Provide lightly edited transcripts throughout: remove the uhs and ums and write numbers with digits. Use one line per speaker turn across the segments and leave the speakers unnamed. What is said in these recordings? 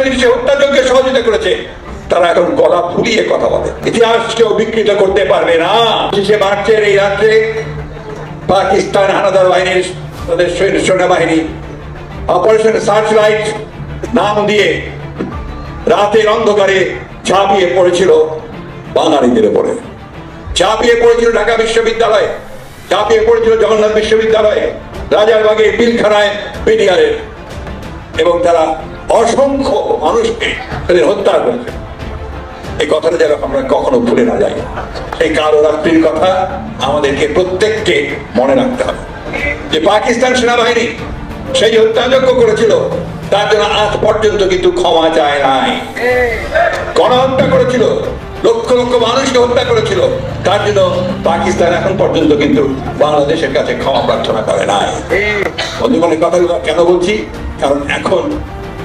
শরীফকে হত্যাযজ্ঞে সহযোগিতা করেছে তারা এখন গলা ফুলিয়ে কথা বলে। ইতিহাস কেউ বিকৃত করতে পারবে না। 25শে মার্চের এই রাত্রে পাকিস্তান হানাদার বাহিনীর তাদের সেনাবাহিনী অপারেশন সার্চলাইট নাম দিয়ে রাতের অন্ধকারে ঝাঁপিয়ে পড়েছিল বাঙালিদের উপরে, ঝাঁপিয়ে পড়েছিল ঢাকা বিশ্ববিদ্যালয়, ঝাঁপিয়ে পড়েছিল জগন্নাথ বিশ্ববিদ্যালয়ে, রাজারবাগে, পিলখানায়, পিডিআরের, এবং তারা অসংখ্য মানুষকে তাদের হত্যা করেছে। এই কথাটা যেন আমরা কখনো ভুলে না যাই। এই কালো রাত্রির কথা আমাদেরকে প্রত্যেককে মনে রাখতে হবে যে পাকিস্তান সেনাবাহিনী সেই হত্যাযজ্ঞ করেছিল, তার জন্য আজ পর্যন্ত কিন্তু ক্ষমা চায় নাই। গণহত্যা করেছিল, লক্ষ লক্ষ মানুষকে হত্যা করেছিল, তার জন্য পাকিস্তান এখন পর্যন্ত কিন্তু বাংলাদেশের কাছে ক্ষমা প্রার্থনা করে নাই। বন্ধুগণ, কথাগুলো কেন বলছি? কারণ এখন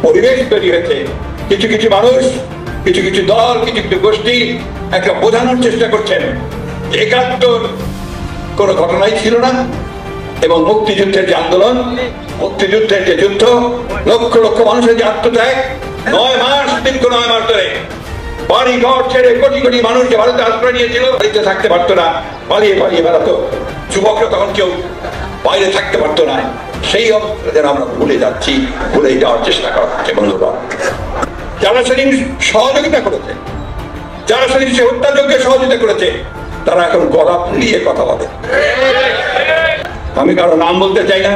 পরিবেশ তৈরি হয়েছে, কিছু কিছু মানুষ, কিছু কিছু দল, কিছু কিছু গোষ্ঠী একটা বোঝানোর চেষ্টা করছেন ৭১ কোন ঘটনাই ছিল না, এবং মুক্তিযুদ্ধের যে আন্দোলন, মুক্তিযুদ্ধের যে যুদ্ধ, লক্ষ লক্ষ মানুষের যে আত্মত্যাগ, ৯ মাস, দীর্ঘ ৯ মাস ধরে বাড়ি ঘর ছেড়ে কোটি কোটি মানুষ যে ভারতে আশ্রয় নিয়েছিল, বাড়িতে থাকতে পারতো না, পালিয়ে পালিয়ে বেড়াতো, যুবকরা তখন কেউ বাইরে থাকতে পারতো না। সেই অবস্থা যেন আমরা ভুলে যাচ্ছি, ভুলে যাওয়ার চেষ্টা করা হচ্ছে। বন্ধুরা, যারা সেদিন সহযোগিতা করেছে, যারা সেদিন সে হত্যাযজ্ঞে সহযোগিতা করেছে, তারা এখন গলা ফুলিয়ে কথা বলে। আমি কারো নাম বলতে চাই না,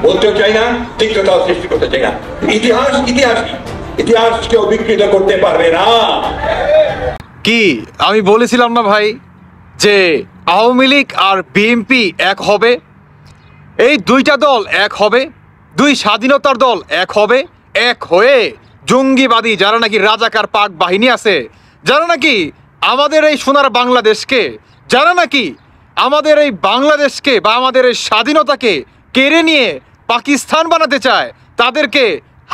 বলতেও চাই না, তিক্ততাও সৃষ্টি করতে চাই না। ইতিহাস ইতিহাসই, ইতিহাস কেউ বিকৃত করতে পারবে না।
কি আমি বলেছিলাম না ভাই যে আওয়ামী লীগ আর বিএনপি এক হবে, এই দুইটা দল এক হবে, দুই স্বাধীনতার দল এক হবে, এক হয়ে জঙ্গিবাদী যারা নাকি রাজাকার পাক বাহিনী আছে, যারা নাকি আমাদের এই সোনার বাংলাদেশকে, যারা নাকি আমাদের এই বাংলাদেশকে বা আমাদের এই স্বাধীনতাকে কেড়ে নিয়ে পাকিস্তান বানাতে চায়, তাদেরকে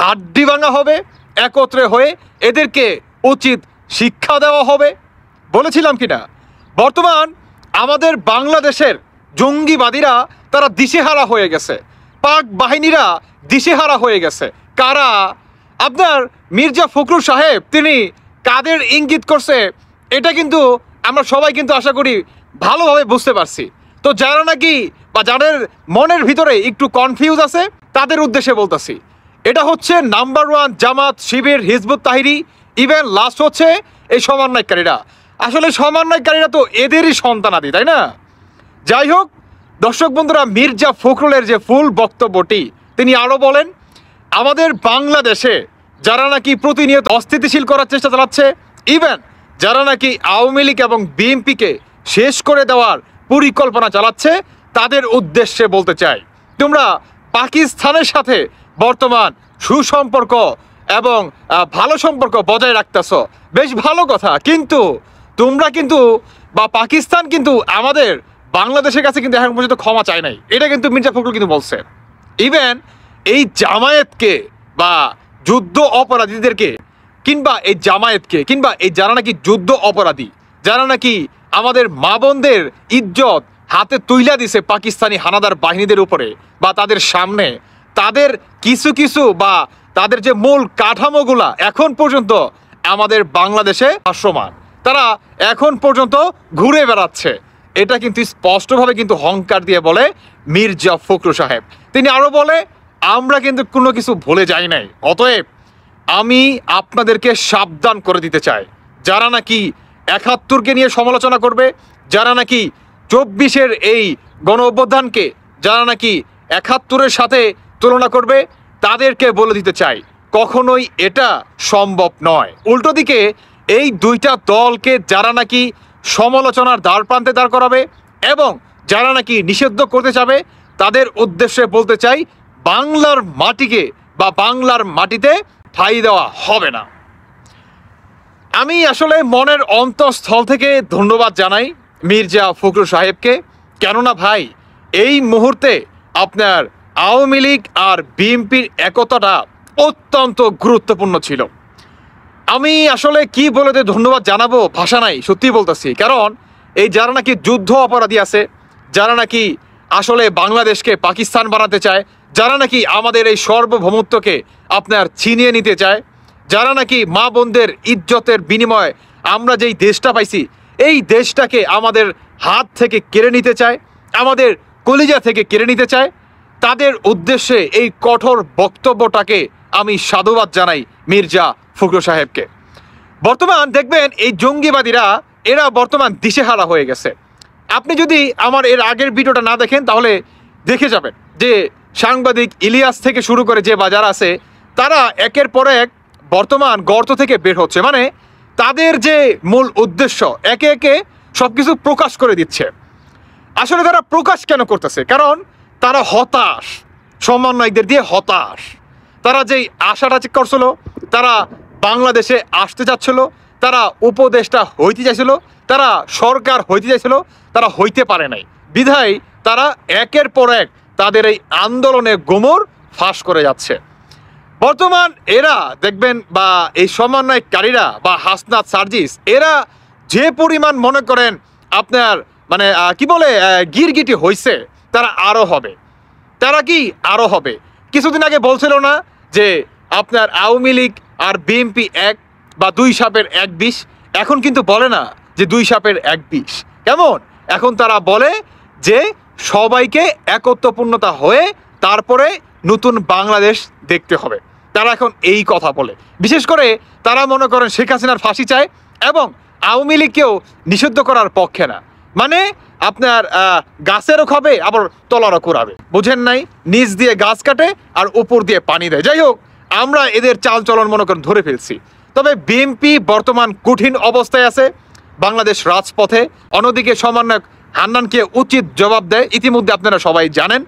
হাড্ডি ভাঙা হবে, একত্রে হয়ে এদেরকে উচিত শিক্ষা দেওয়া হবে। বলেছিলাম কিনা? বর্তমান আমাদের বাংলাদেশের জঙ্গিবাদীরা তারা দিশেহারা হয়ে গেছে, পাক বাহিনীরা দিশেহারা হয়ে গেছে। কারা? আপনার মির্জা ফখরুল সাহেব তিনি কাদের ইঙ্গিত করছে এটা কিন্তু আমরা সবাই কিন্তু আশা করি ভালোভাবে বুঝতে পারছি। তো যারা নাকি বা যাদের মনের ভিতরে একটু কনফিউজ আছে তাদের উদ্দেশ্যে বলতেছি, এটা হচ্ছে নাম্বার 1 জামাত, শিবির, হিজবুত তাহরির, ইভেন লাস্ট হচ্ছে এই সমন্বয়কারীরা। আসলে সমন্বয়কারীরা তো এদেরই সন্তানাদি, তাই না? যাই হোক দর্শক বন্ধুরা, মির্জা ফখরুলের যে ফুল বক্তব্যটি, তিনি আরও বলেন আমাদের বাংলাদেশে যারা নাকি প্রতিনিয়ত অস্থিতিশীল করার চেষ্টা চালাচ্ছে, ইভেন যারা নাকি আওয়ামী লীগ এবং বিএনপিকে শেষ করে দেওয়ার পরিকল্পনা চালাচ্ছে, তাদের উদ্দেশ্যে বলতে চাই, তোমরা পাকিস্তানের সাথে বর্তমান সুসম্পর্ক এবং ভালো সম্পর্ক বজায় রাখতেছ, বেশ ভালো কথা, কিন্তু তোমরা কিন্তু বা পাকিস্তান কিন্তু আমাদের বাংলাদেশের কাছে কিন্তু এখন পর্যন্ত ক্ষমা চায় নাই। এটা কিন্তু মির্জা ফখরুল কিন্তু বলছে। ইভেন এই জামায়াতকে বা যুদ্ধ অপরাধীদেরকে কিংবা এই জামায়াতকে কিংবা এই যারা নাকি যুদ্ধ অপরাধী, যারা নাকি আমাদের মা বোনদের ইজ্জত হাতে তুইলা দিছে পাকিস্তানি হানাদার বাহিনীদের উপরে বা তাদের সামনে, তাদের কিছু কিছু বা তাদের যে মূল কাঠামোগুলা এখন পর্যন্ত আমাদের বাংলাদেশে ভাসমান, তারা এখন পর্যন্ত ঘুরে বেড়াচ্ছে। এটা কিন্তু স্পষ্টভাবে কিন্তু হংকার দিয়ে বলে মির্জা ফখরুল সাহেব। তিনি আরো বলে আমরা কিন্তু কোনো কিছু ভুলে যাই নাই। অতএব আমি আপনাদেরকে সাবধান করে দিতে চাই, যারা নাকি ৭১কে নিয়ে সমালোচনা করবে, যারা নাকি ২৪-এর এই গণ অভ্যুত্থানকে যারা নাকি ৭১-এর সাথে তুলনা করবে, তাদেরকে বলে দিতে চাই কখনোই এটা সম্ভব নয়। উল্টো দিকে এই দুইটা দলকে যারা নাকি সমালোচনার দ্বার প্রান্তে দাঁড় করাবে এবং যারা নাকি নিষিদ্ধ করতে চাবে, তাদের উদ্দেশ্যে বলতে চাই বাংলার মাটিকে বা বাংলার মাটিতে ঠাঁই দেওয়া হবে না। আমি আসলে মনের অন্তঃস্থল থেকে ধন্যবাদ জানাই মির্জা ফখরুল সাহেবকে, কেননা ভাই এই মুহূর্তে আপনার আওয়ামী লীগ আর বিএনপির একতাটা অত্যন্ত গুরুত্বপূর্ণ ছিল। আমি আসলে কি বলে ধন্যবাদ জানাবো, ভাষা নাই, সত্যি বলতেছি। কারণ এই যারা নাকি যুদ্ধ অপরাধী আছে, যারা নাকি আসলে বাংলাদেশকে পাকিস্তান বানাতে চায়, যারা নাকি আমাদের এই সার্বভৌমত্বকে আপনার ছিনিয়ে নিতে চায়, যারা নাকি মা বোনদের ইজ্জতের বিনিময়ে আমরা যেই দেশটা পাইছি, এই দেশটাকে আমাদের হাত থেকে কেড়ে নিতে চায়, আমাদের কলিজা থেকে কেড়ে নিতে চায়, তাদের উদ্দেশ্যে এই কঠোর বক্তব্যটাকে আমি সাধুবাদ জানাই মির্জা ফখরুল সাহেবকে। বর্তমান দেখবেন এই জঙ্গিবাদীরা এরা বর্তমান দিশেহারা হয়ে গেছে। আপনি যদি আমার এর আগের ভিডিওটা না দেখেন তাহলে দেখে যাবেন যে সাংবাদিক ইলিয়াস থেকে শুরু করে যে বাজার আছে তারা একের পর এক বর্তমান গর্ত থেকে বের হচ্ছে। মানে তাদের যে মূল উদ্দেশ্য একে একে সবকিছু প্রকাশ করে দিচ্ছে। আসলে তারা প্রকাশ কেন করতেছে? কারণ তারা হতাশ, সমন্বয়কদের দিয়ে হতাশ। তারা যেই আশাটা করছিল, তারা বাংলাদেশে আসতে চাচ্ছিল, তারা উপদেষ্টা হইতে চাইছিল, তারা সরকার হইতে চাইছিল, তারা হইতে পারে নাই বিধায় তারা একের পর এক তাদের এই আন্দোলনে গোমর ফাঁস করে যাচ্ছে। বর্তমান এরা দেখবেন বা এই সমন্বয়কারীরা বা হাসনাত সার্জিস এরা যে পরিমাণ মনে করেন আপনার মানে কি বলে গিরগিটি হইছে, তারা আরো হবে। তারা কি আরো হবে? কিছুদিন আগে বলছিল না যে আপনার আওয়ামী লীগ আর বিএনপি এক বা দুই সাপের এক বিষ? এখন কিন্তু বলে না যে দুই সাপের এক বিষ। কেমন? এখন তারা বলে যে সবাইকে একত্বপূর্ণতা হয়ে তারপরে নতুন বাংলাদেশ দেখতে হবে। তারা এখন এই কথা বলে। বিশেষ করে তারা মনে করেন শেখ হাসিনার ফাঁসি চায় এবং আওয়ামী লীগকেও নিষিদ্ধ করার পক্ষে না। মানে আপনার গাছেরও খাবে আবার তলারও কুড়াবে। বুঝেন নাই? নিচ দিয়ে গাছ কাটে আর উপর দিয়ে পানি দেয়। যাই হোক, আমরা এদের চালচলন মনে করেন ধরে ফেলছি। তবে বিএনপি বর্তমান কঠিন অবস্থায় আছে বাংলাদেশ রাজপথে। অন্যদিকে সমন্বয়ক হান্নানকে উচিত জবাব দেয়, ইতিমধ্যে আপনারা সবাই জানেন।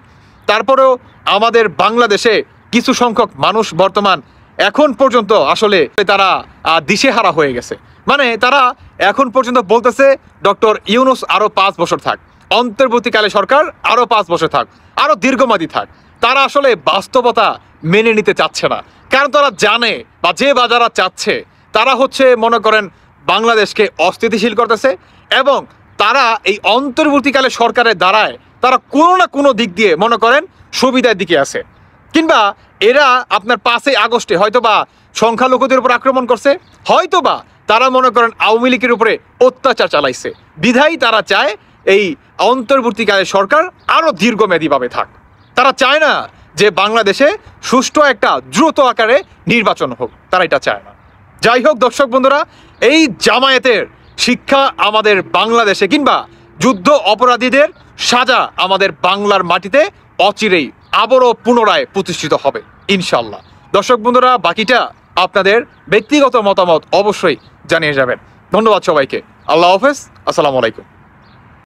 তারপরেও আমাদের বাংলাদেশে কিছু সংখ্যক মানুষ বর্তমান এখন পর্যন্ত আসলে তারা দিশেহারা হয়ে গেছে। মানে তারা এখন পর্যন্ত বলতেছে ডক্টর ইউনূস আরো 5 বছর থাক, অন্তর্বর্তীকালে সরকার আরো 5 বছর থাক, আরো দীর্ঘমেয়াদী থাক। তারা আসলে বাস্তবতা মেনে নিতে চাচ্ছে না। কারণ তারা জানে বা যে যারা চাচ্ছে তারা হচ্ছে মনে করেন বাংলাদেশকে অস্থিতিশীল করতেছে এবং তারা এই অন্তর্বর্তীকালে সরকারের দ্বারায় তারা কোনো না কোনো দিক দিয়ে মনে করেন সুবিধার দিকে আছে। কিংবা এরা আপনার 5ই আগস্টে হয়তোবা সংখ্যালঘুদের উপর আক্রমণ করছে, হয়তোবা তারা মনে করেন আওয়ামী লীগের উপরে অত্যাচার চালাইছে, বিধায় তারা চায় এই অন্তর্বর্তীকালে সরকার আরো দীর্ঘমেয়াদীভাবে থাক। তারা চায় না যে বাংলাদেশে সুষ্ঠু একটা দ্রুত আকারে নির্বাচন হোক, তারা এটা চায় না। যাই হোক দর্শক বন্ধুরা, এই জামায়াতের শিক্ষা আমাদের বাংলাদেশে কিংবা যুদ্ধ অপরাধীদের সাজা আমাদের বাংলার মাটিতে অচিরেই আবারও পুনরায় প্রতিষ্ঠিত হবে ইনশাল্লাহ। দর্শক বন্ধুরা, বাকিটা আপনাদের ব্যক্তিগত মতামত অবশ্যই জানিয়ে যাবেন। ধন্যবাদ সবাইকে। আল্লাহ হাফেজ। আসসালামু আলাইকুম।